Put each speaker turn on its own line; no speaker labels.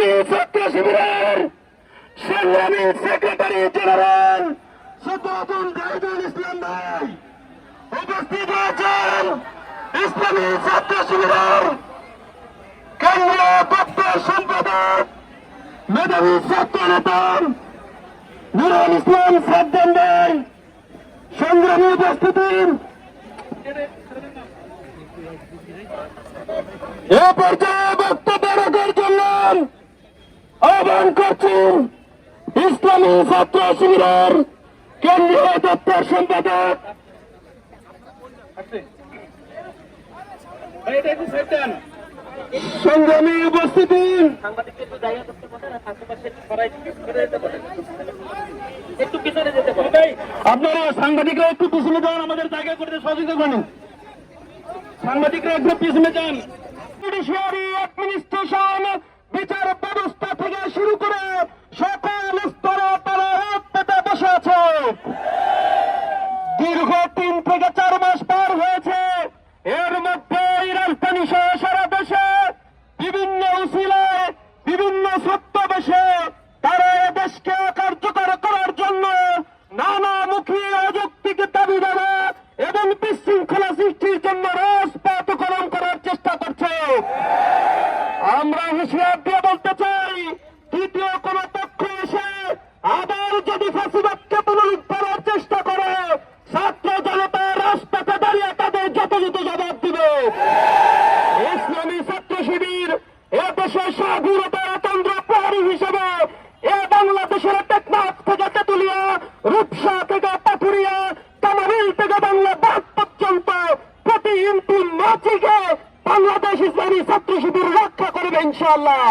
ইসলামী ছাত্র শিবিরের সংগ্রামী সেক্রেটারি জেনারেল সদরুল জাহিদুল ইসলাম ভাই উপস্থিত হয়েছেন। ইসলামী ছাত্র শিবিরের কেন্দ্রীয় দপ্তর সম্পাদক মেধাবী ছাত্র নেতা নুরুল ইসলাম সাদ্দাম ভাই, সংগ্রামী উপস্থিতি এ পর্যায়ে বক্তব্য রাখার জন্য আহ্বান করছি ইসলামী ছাত্র শিবিরের কেন্দ্রীয় দপ্তর সম্পাদক সংগ্রামী উপস্থিতি আপনারা সাংবাদিকরা একটু পিছনে যান, আমাদের জায়গা করতে সহযোগিতা করুন। সাংবাদিকরা একটু পিছনে যান। জুডিশিয়ারি অ্যাডমিনিস্ট্রেশন বিচার ব্যবস্থা থেকে শুরু করে সকল স্তরে তারা হাত পেতে বসে আছে। দীর্ঘ 3 থেকে 4 মাস পার হয়েছে। এর মধ্যে রাজধানী সহ সারা দেশে বিভিন্ন উসিলায় বিভিন্ন ছদ্মবেশে তারা দেশকে কার্যকর করার জন্য নানামুখী অযৌক্তিক দাবি দেওয়া এবং বিশৃঙ্খলা সৃষ্টির জন্য রাজপথকরণ করার চেষ্টা করছে। আমরা হুঁশিয়ার দিয়ে বলতে চাই, তৃতীয় কোন পক্ষ এসে আবার যদি ফাঁসিবাদকে পুনরুদ্ধারের চেষ্টা করে, ছাত্র জনতা রাজপথে দাঁড়িয়ে তাদের যথাযথ জবাব দিবে। ইসলামী ছাত্র শিবির এ দেশের স্বাধীনতার কেন্দ্র প্রহরী হিসেবে এ বাংলাদেশের টেকনাফ থেকে তেতুলিয়া, রূপসা থেকে পাথুরিয়া, কামারিল থেকে বাংলা বাদ পর্যন্ত প্রতি ইঞ্চি মাটিকে বাংলাদেশ ইসলামী ছাত্র শিবির রক্ষা করবে ইনশাআল্লাহ।